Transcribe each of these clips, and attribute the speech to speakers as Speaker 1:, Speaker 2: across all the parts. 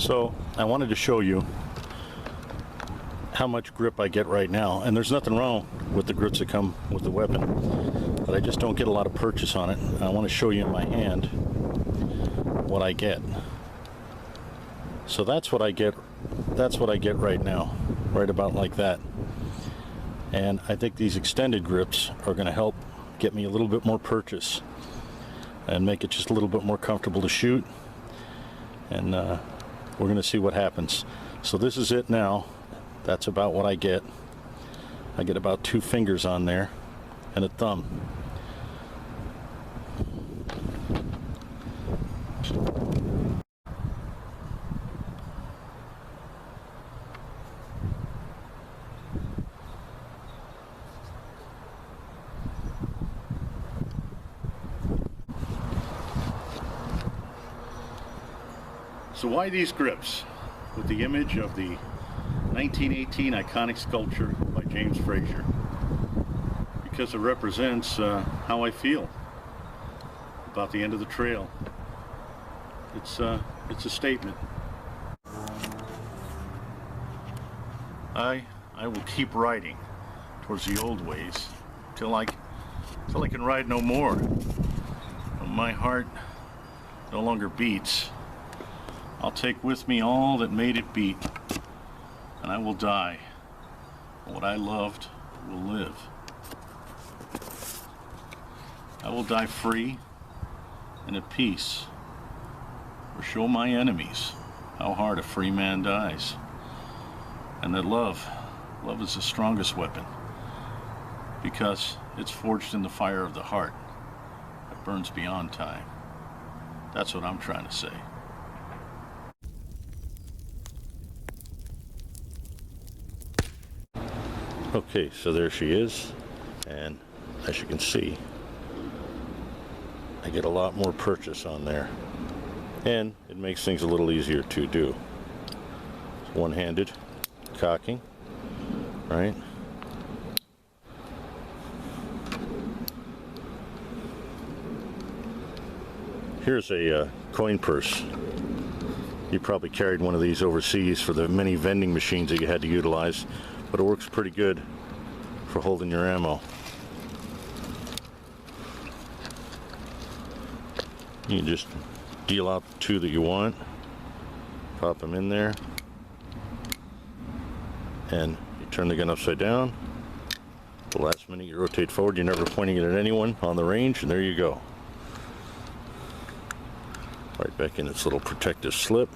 Speaker 1: So I wanted to show you how much grip I get right now, and there's nothing wrong with the grips that come with the weapon, but I just don't get a lot of purchase on it. I want to show you in my hand what I get. So that's what I get right now, right about like that. And I think these extended grips are going to help get me a little bit more purchase and make it just a little bit more comfortable to shoot. And we're going to see what happens. So this is it now. That's about what I get. I get about 2 fingers on there and a thumb. So why these grips with the image of the 1918 iconic sculpture by James Fraser? Because it represents how I feel about the end of the trail. It's a statement. I will keep riding towards the old ways till I can ride no more. When my heart no longer beats, I'll take with me all that made it beat, and I will die. What I loved will live. I will die free and at peace, or show my enemies how hard a free man dies, and that love is the strongest weapon, because it's forged in the fire of the heart that burns beyond time. That's what I'm trying to say. Okay, so there she is, and as you can see, I get a lot more purchase on there, and it makes things a little easier to do. It's one-handed cocking, right? Here's a coin purse. You probably carried one of these overseas for the many vending machines that you had to utilize, but it works pretty good for holding your ammo. You can just deal out the 2 that you want, pop them in there, and you turn the gun upside down. The last minute you rotate forward, you're never pointing it at anyone on the range, and there you go. Right back in its little protective slip.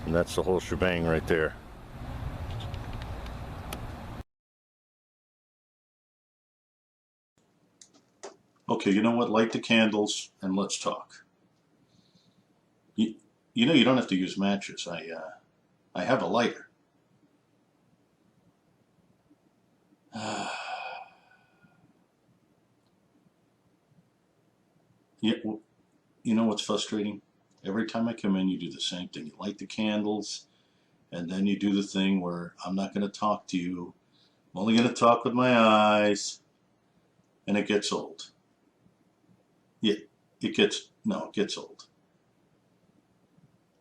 Speaker 1: And that's the whole shebang right there. Okay, you know what? Light the candles and let's talk. You know you don't have to use matches. I have a lighter. Yeah, well, you know what's frustrating? Every time I come in, you do the same thing. You light the candles, and then you do the thing where I'm not going to talk to you. I'm only going to talk with my eyes, and it gets old. Yeah, it gets old.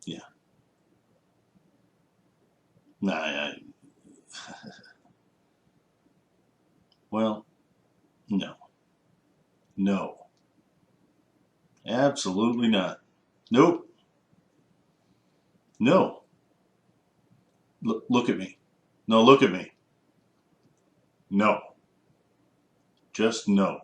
Speaker 1: Yeah. Nah, well, no. No. Absolutely not. Nope. No. Look at me. No, look at me. No. Just no.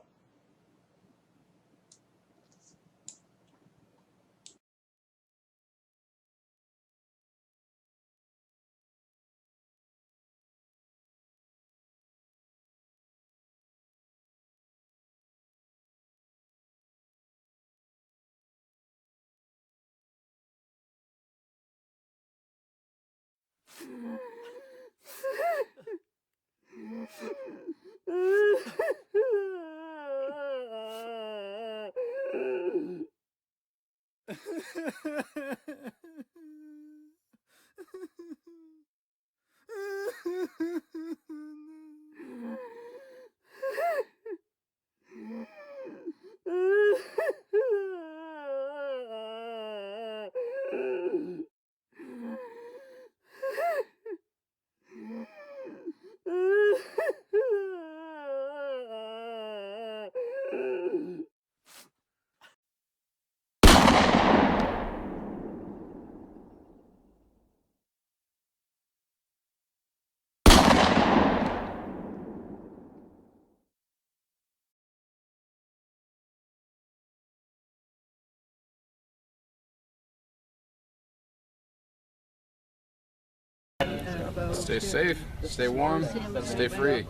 Speaker 2: Stay safe, stay warm, stay free.